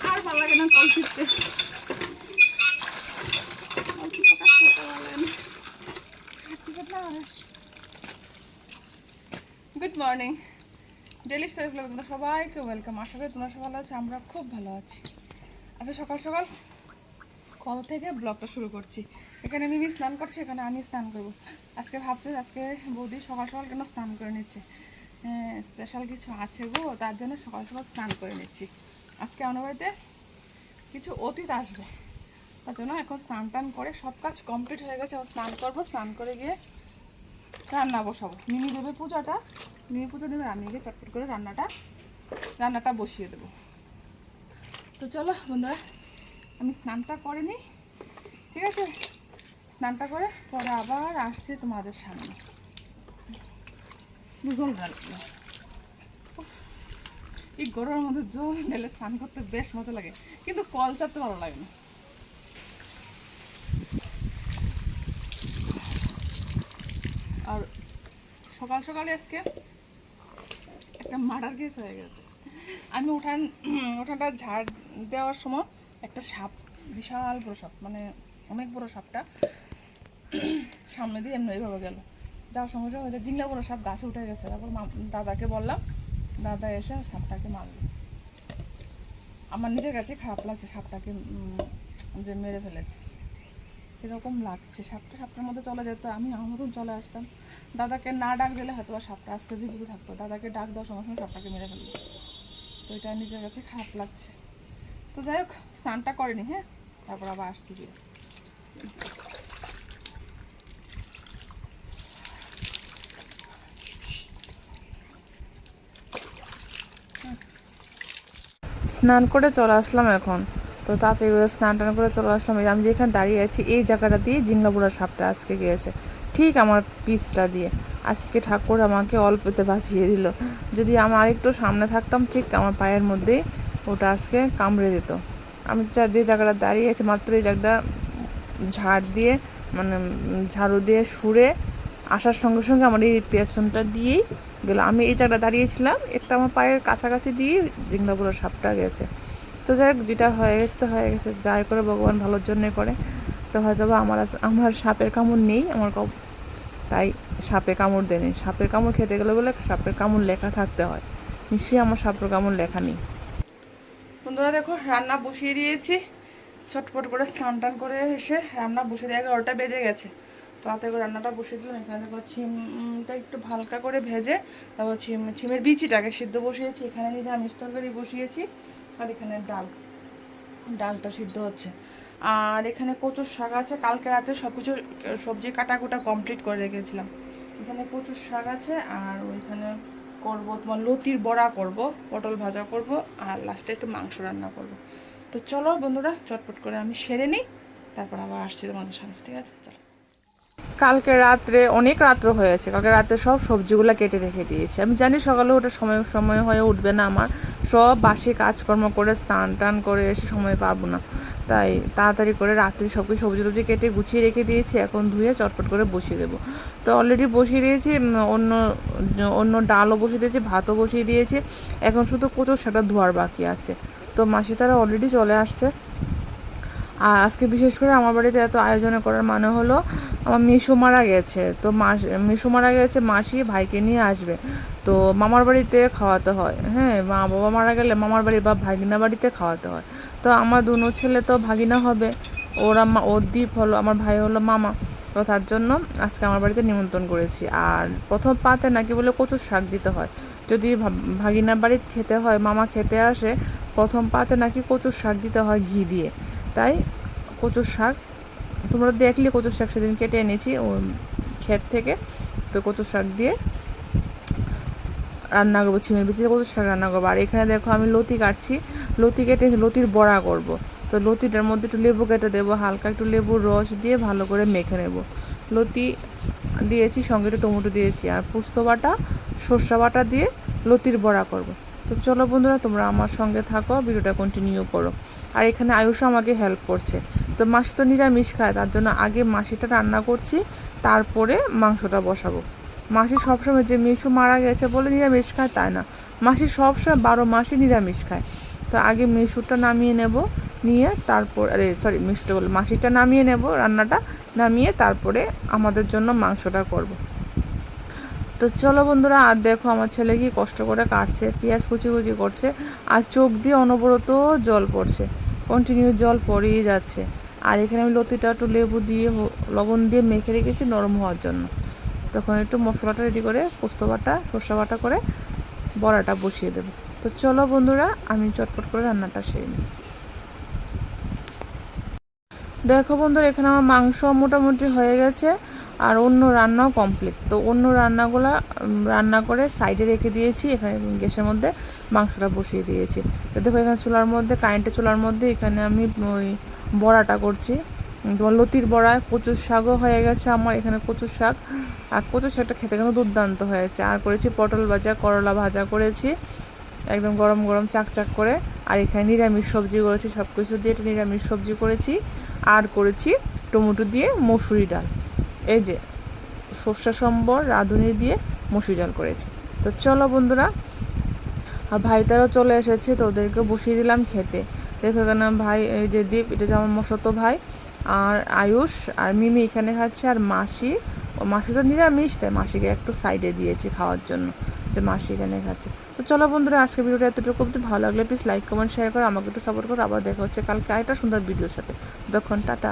আর ভালো লাগে না কল ফিরতে। গুড মর্নিং, ডেলি স্টাইল ব্লগে তোমরা সবাইকে ওয়েলকাম। আশা করি তোমরা সবাই ভালো আছো, আমরা খুব ভালো আছি। আচ্ছা, সকাল সকাল কল থেকে ব্লগটা শুরু করছি। এখানে মিমি স্নান করছে, এখানে আমি স্নান করবো। আজকে ভাবছি আজকে বৌদি সকাল সকাল কেন স্নান করে নিচ্ছে, স্পেশাল কিছু আছে গো, তার জন্য সকাল সকাল স্নান করে নিচ্ছি। আজকে আমার বাড়িতে কিছু অতীত আসবে, তার জন্য এখন স্নান টান করে সব কাজ কমপ্লিট হয়ে গেছে। স্নান করবো, স্নান করে গিয়ে রান্না বসাবো। মিমি দেবে পূজাটা, মিমি পুজো দেবে, আমি গিয়ে চটপট করে রান্নাটা বসিয়ে দেবো। তো চলো বন্ধুরা, আমি স্নানটা করে নিই, ঠিক আছে? স্নানটা করে পরে আবার আসছি তোমাদের সামনে। জল ঢালবো, এই গরমের মধ্যে জল ঢেলে স্নান করতে বেশ মজা লাগে, কিন্তু কল চাপতে ভালো লাগে না। আর সকাল সকালে আজকে একটা মার্ডার কেস হয়ে গেছে। আমি উঠানটা ঝাড় দেওয়ার সময় একটা সাপ, বিশাল বড় সাপ, মানে অনেক বড় সাপটা সামনে দিয়ে এমনি এইভাবে গেল। যাওয়ার সঙ্গে সঙ্গে ওই জিংলা বড় সাপ গাছে উঠে গেছে। তারপর দাদাকে বললাম, দাদা এসে সাপটাকে মারল। আমার নিজের কাছে খারাপ লাগছে সাপটাকে যে মেরে ফেলেছে, এরকম লাগছে। সাপটার মধ্যে চলে যেত, আমি আমার মতন চলে আসতাম। দাদাকে না ডাক দিলে হয়তো সাপটা আজকে জীবিত থাকতো, দাদাকে ডাক দেওয়ার সঙ্গে সঙ্গে সাপটাকে মেরে ফেললো। তো এটা নিজের কাছে খারাপ লাগছে। তো যাই হোক, স্নানটা করেনি, হ্যাঁ, তারপর আবার আসছি গিয়ে। স্নান করে চলে আসলাম এখন। তো তাড়াতাড়ি করে স্নান টান করে চলে আসলাম। আমি যেখানে দাঁড়িয়ে আছি এই জায়গাটা দিয়ে জিংলাপুরা সাপটা আজকে গিয়েছে, ঠিক আমার পিসটা দিয়ে। আজকে ঠাকুর আমাকে অল্পতে বাঁচিয়ে দিল। যদি আমার আরেকটু সামনে থাকতাম, ঠিক আমার পায়ের মধ্যেই ওটা আজকে কামড়ে দিত। আমি যে জায়গাটা দাঁড়িয়ে আছি, মাত্র এই জায়গাটা ঝাড়ু দিয়ে সুরে আসার সঙ্গে সঙ্গে আমার এই পেছনটা দিয়েই গেল। আমি এই জায়গাটা দাঁড়িয়েছিলাম, একটা আমার পায়ের কাছাকাছি দিয়ে জিংলাপুরা সাপটা গেছে। তো যাই হোক, যেটা হয়ে গেছে তো হয়ে গেছে, যাই করে ভগবান ভালোর জন্যে করে। তো হয়তো বা আমার সাপের কামড় নেই, তাই সাপে কামড় দেয়নি। সাপের কামড় খেতে গেলে বলে সাপের কামড় লেখা থাকতে হয়, নিশ্চয়ই আমার সাপের কামড় লেখা নেই। বন্ধুরা দেখো, রান্না বসিয়ে দিয়েছি। ছটপট করে স্নান টান করে এসে রান্না বসিয়ে দিয়ে 11টা বেজে গেছে। তো তাতে করে রান্নাটা বসিয়ে দিলাম। এখানে দেখো ছিমটা একটু হালকা করে ভেজে, তারপর ছিমের বিচিটাকে সিদ্ধ বসিয়েছি। এখানে নিরামিষ তরকারি বসিয়েছি, আর এখানে ডালটা সিদ্ধ হচ্ছে। আর এখানে কচুর শাক আছে, কালকে রাতে সব কিছু সবজি কাটাকুটা কমপ্লিট করে রেখেছিলাম। এখানে কচুর শাক আছে, আর ওইখানে করবো তোমার লতির বড়া করব, পটল ভাজা করব, আর লাস্টে একটু মাংস রান্না করব। তো চলো বন্ধুরা, চটপট করে আমি সেরে নিই, তারপর আবার আসছি তোমাদের সামনে, ঠিক আছে? চলো। কালকে রাত্রে অনেক রাত্র হয়েছে, কালকে রাত্রে সব সবজিগুলো কেটে রেখে দিয়েছি। আমি জানি সকালে ওটা সময় হয়ে উঠবে না, আমার সব বাসি কাজকর্ম করে স্নান টান করে এসে সময় পাবো না, তাই তাড়াতাড়ি করে রাত্রে সব কিছু সবজি টবজি কেটে গুছিয়ে রেখে দিয়েছি। এখন ধুয়ে চটপট করে বসিয়ে দেবো। তো অলরেডি বসিয়ে দিয়েছি, অন্য ডালও বসিয়ে দিয়েছি, ভাতও বসিয়ে দিয়েছি। এখন শুধু কচুর শাকটা ধোয়ার বাকি আছে। তো মাসি তারা অলরেডি চলে আসছে। আর আজকে বিশেষ করে আমার বাড়িতে এত আয়োজন করার মানে হলো, আমার মেসো মারা গেছে। তো মেসো মারা গেছে, মাসি ভাইকে নিয়ে আসবে। তো মামার বাড়িতে খাওয়াতে হয়, হ্যাঁ, মা বাবা মারা গেলে মামার বাড়ি বা ভাগিনা বাড়িতে খাওয়াতে হয়। তো আমার দুনো ছেলে তো ভাগিনা হবে, ওর দ্বীপ হলো, আমার ভাই হলো মামা। তো তার জন্য আজকে আমার বাড়িতে নিমন্ত্রণ করেছি। আর প্রথম পাতে নাকি বলে কচুর শাক দিতে হয়, যদি ভাগিনা বাড়িতে খেতে হয়, মামা খেতে আসে, প্রথম পাতে নাকি কচুর শাক দিতে হয় ঘি দিয়ে। তাই কচুর শাক তোমরা দেখলে, কচুর শাক সেদিন কেটে এনেছি ও ক্ষেত থেকে। তো কচুর শাক দিয়ে রান্না করবো, ছিমের বিচি কচুর শাক রান্না করবো। আর এখানে দেখো আমি লতি কাটছি, লতি কেটে লতির বড়া করব। তো লতিটার মধ্যে একটু লেবু কেটে দেবো, হালকা একটু লেবুর রস দিয়ে ভালো করে মেখে নেব। লতি দিয়েছি, সঙ্গে একটু টমেটো দিয়েছি, আর পোস্ত বাটা, সর্ষে বাটা দিয়ে লতির বড়া করব। তো চলো বন্ধুরা, তোমরা আমার সঙ্গে থাকো, ভিডিওটা কন্টিনিউ করো। আর এখানে আয়ুষও আমাকে হেল্প করছে। তো মাসি তো নিরামিষ খায়, তার জন্য আগে মাসিটা রান্না করছি, তারপরে মাংসটা বসাবো। মাসি সবসময় যে মিশু মারা গেছে বলে নিরামিষ খায় তাই না, মাসি সবসময় 12 মাসই নিরামিষ খায়। তো আগে মিশুরটা নামিয়ে নেব, নিয়ে তারপর মিশুটা বলে মাসিটা নামিয়ে নেব, রান্নাটা নামিয়ে তারপরে আমাদের জন্য মাংসটা করব। তো চলো বন্ধুরা, আর দেখো আমার ছেলে কি কষ্ট করে কাটছে, পেঁয়াজ কুচি কুচি করছে, আর চোখ দিয়ে অনবরত জল পড়ছে, কন্টিনিউ জল পড়েই যাচ্ছে। আর এখানে আমি লতিটা একটু লেবু দিয়ে লবণ দিয়ে মেখে রেখেছি নরম হওয়ার জন্য। তখন একটু মশলাটা রেডি করে পোস্ত বাটা সর্ষে বাটা করে বড়াটা বসিয়ে দেবো। তো চলো বন্ধুরা, আমি চটপট করে রান্নাটা সেরে নিই। দেখো বন্ধুরা, এখানে আমার মাংস মোটামুটি হয়ে গেছে, আর অন্য রান্নাও কমপ্লিট। তো অন্য রান্নাগুলো রান্না করে সাইডে রেখে দিয়েছি, এখানে গ্যাসের মধ্যে মাংসটা বসিয়ে দিয়েছি। তো দেখো এখানে চুলার মধ্যে, কারেন্টের চুলার মধ্যে এখানে আমি ওই বড়াটা করছি, তোমার লতির বড়া। কচুর শাকও হয়ে গেছে আমার, এখানে কচুর শাক, আর কচুর শাকটা খেতে কিন্তু দুর্দান্ত হয়েছে। আর করেছি পটল ভাজা, করলা ভাজা করেছি একদম গরম গরম চাকচাক করে। আর এখানে নিরামিষ সবজি করেছি, সব কিছু দিয়ে একটা নিরামিষ সবজি করেছি। আর করেছি টমেটো দিয়ে মসুরি ডাল, এই যে সর্ষে সম্বর রাঁধুনি দিয়ে মসুরি ডাল করেছি। তো চলো বন্ধুরা, আর ভাইটারও চলে এসেছে, তো ওদেরকে বসিয়ে দিলাম খেতে। দেখো এখানে ভাই, এই যে দীপ, এটা যে আমার মশাতো ভাই, আর আয়ুষ আর মিমি এখানে খাচ্ছে, আর মাসি, ও মাসি তো নিরামিষ, তাই মাসিকে একটু সাইডে দিয়েছি খাওয়ার জন্য, যে মাসি এখানে খাচ্ছে। তো চলো বন্ধুরা, আজকে ভিডিওটা এতটুকু, ভালো লাগলে প্লিজ লাইক কমেন্ট শেয়ার করে আমাকে একটু সাপোর্ট করো। আবার দেখা হচ্ছে কালকে আরেকটা সুন্দর ভিডিওর সাথে। ততক্ষণ টাটা।